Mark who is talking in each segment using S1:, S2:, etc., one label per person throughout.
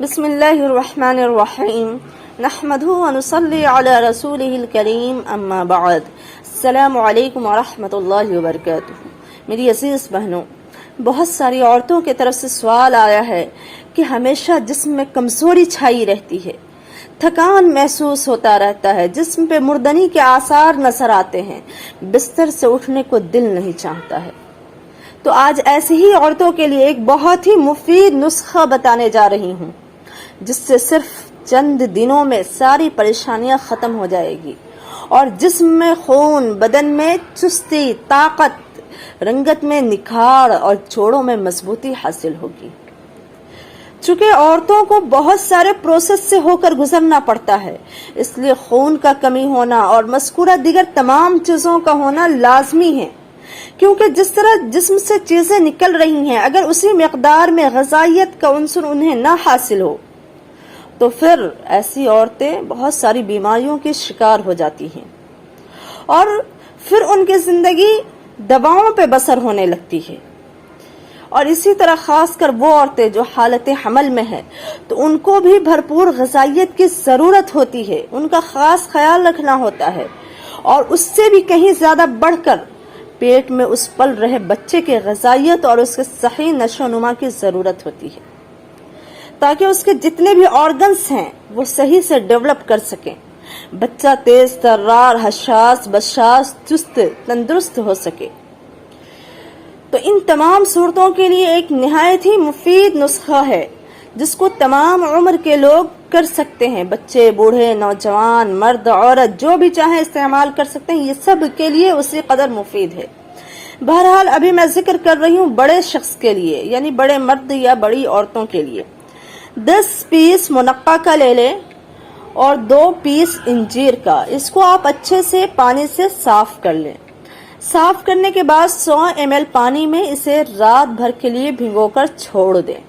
S1: بسم اللہ الرحمن الرحیم نحمده ونصلی علی رسولہ الکریم اما بعد السلام علیکم ورحمۃ اللہ وبرکاتہ۔ میری عزیز بہنوں، بہت ساری عورتوں کی طرف سے سوال آیا ہے کہ ہمیشہ جسم میں کمزوری چھائی رہتی ہے، تھکان محسوس ہوتا رہتا ہے، جسم پہ مردنی کے آثار نظر آتے ہیں، بستر سے اٹھنے کو دل نہیں چاہتا ہے۔ تو آج ایسی ہی عورتوں کے لیے ایک بہت ہی مفید نسخہ بتانے جا رہی ہوں، جس سے صرف چند دنوں میں ساری پریشانیاں ختم ہو جائے گی اور جسم میں خون، بدن میں چستی، طاقت، رنگت میں نکھار اور جوڑوں میں مضبوطی حاصل ہوگی۔ چونکہ عورتوں کو بہت سارے پروسیس سے ہو کر گزرنا پڑتا ہے، اس لیے خون کا کمی ہونا اور مذکورہ دیگر تمام چیزوں کا ہونا لازمی ہے، کیونکہ جس طرح جسم سے چیزیں نکل رہی ہیں، اگر اسی مقدار میں غذائیت کا عنصر انہیں نہ حاصل ہو تو پھر ایسی عورتیں بہت ساری بیماریوں کی شکار ہو جاتی ہیں اور پھر ان کی زندگی دواؤں پہ بسر ہونے لگتی ہے۔ اور اسی طرح خاص کر وہ عورتیں جو حالت حمل میں ہیں تو ان کو بھی بھرپور غذائیت کی ضرورت ہوتی ہے، ان کا خاص خیال رکھنا ہوتا ہے، اور اس سے بھی کہیں زیادہ بڑھ کر پیٹ میں اس پل رہے بچے کے غذائیت اور اس کے صحیح نشو و نما کی ضرورت ہوتی ہے، تاکہ اس کے جتنے بھی آرگنز ہیں وہ صحیح سے ڈیولپ کر سکیں، بچہ تیز ترار، حساس، بشاش، چست، تندرست ہو سکے۔ تو ان تمام صورتوں کے لیے ایک نہایت ہی مفید نسخہ ہے جس کو تمام عمر کے لوگ کر سکتے ہیں، بچے، بوڑھے، نوجوان، مرد، عورت، جو بھی چاہیں استعمال کر سکتے ہیں، یہ سب کے لیے اسی قدر مفید ہے۔ بہرحال ابھی میں ذکر کر رہی ہوں بڑے شخص کے لیے، یعنی بڑے مرد یا بڑی عورتوں کے لیے۔ 10 پیس منقع کا لے لیں اور 2 پیس انجیر کا، اس کو آپ اچھے سے پانی سے صاف کر لیں۔ صاف کرنے کے بعد 100 ml پانی میں اسے رات بھر کے لیے بھگو کر چھوڑ دیں۔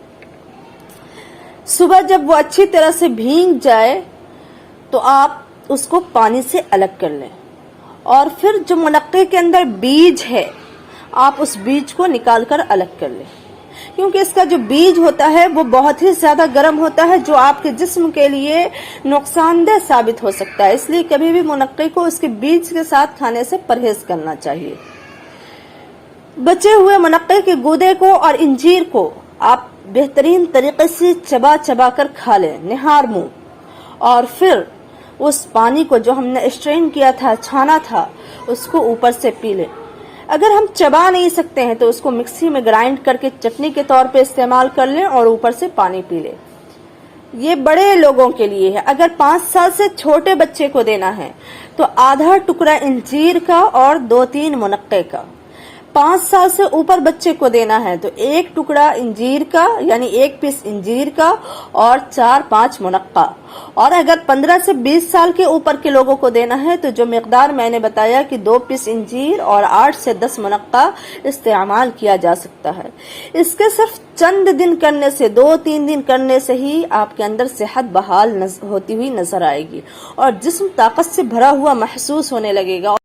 S1: صبح جب وہ اچھی طرح سے بھیگ جائے تو آپ اس کو پانی سے الگ کر لیں، اور پھر جو منقع کے اندر بیج ہے آپ اس بیج کو نکال کر الگ کر لیں، کیونکہ اس کا جو بیج ہوتا ہے وہ بہت ہی زیادہ گرم ہوتا ہے، جو آپ کے جسم کے لیے نقصان دہ ثابت ہو سکتا ہے، اس لیے کبھی بھی منقع کو اس کے بیج کے ساتھ کھانے سے پرہیز کرنا چاہیے۔ بچے ہوئے منقع کے گودے کو اور انجیر کو آپ بہترین طریقے سے چبا چبا کر کھا لیں، نہار منہ، اور پھر اس پانی کو جو ہم نے اسٹرین کیا تھا، چھانا تھا، اس کو اوپر سے پی لیں۔ اگر ہم چبا نہیں سکتے ہیں تو اس کو مکسی میں گرائنڈ کر کے چٹنی کے طور پہ استعمال کر لیں اور اوپر سے پانی پی لیں۔ یہ بڑے لوگوں کے لیے ہے۔ اگر 5 سال سے چھوٹے بچے کو دینا ہے تو آدھا ٹکڑا انجیر کا اور 2-3 منقع کا۔ 5 سال سے اوپر بچے کو دینا ہے تو 1 ٹکڑا انجیر کا، یعنی 1 پیس انجیر کا اور 4-5 منقع۔ اور اگر 15 سے 20 سال کے اوپر کے لوگوں کو دینا ہے تو جو مقدار میں نے بتایا کہ 2 پیس انجیر اور 8 سے 10 منقع استعمال کیا جا سکتا ہے۔ اس کے صرف چند دن کرنے سے، 2-3 دن کرنے سے ہی آپ کے اندر صحت بحال ہوتی ہوئی نظر آئے گی اور جسم طاقت سے بھرا ہوا محسوس ہونے لگے گا۔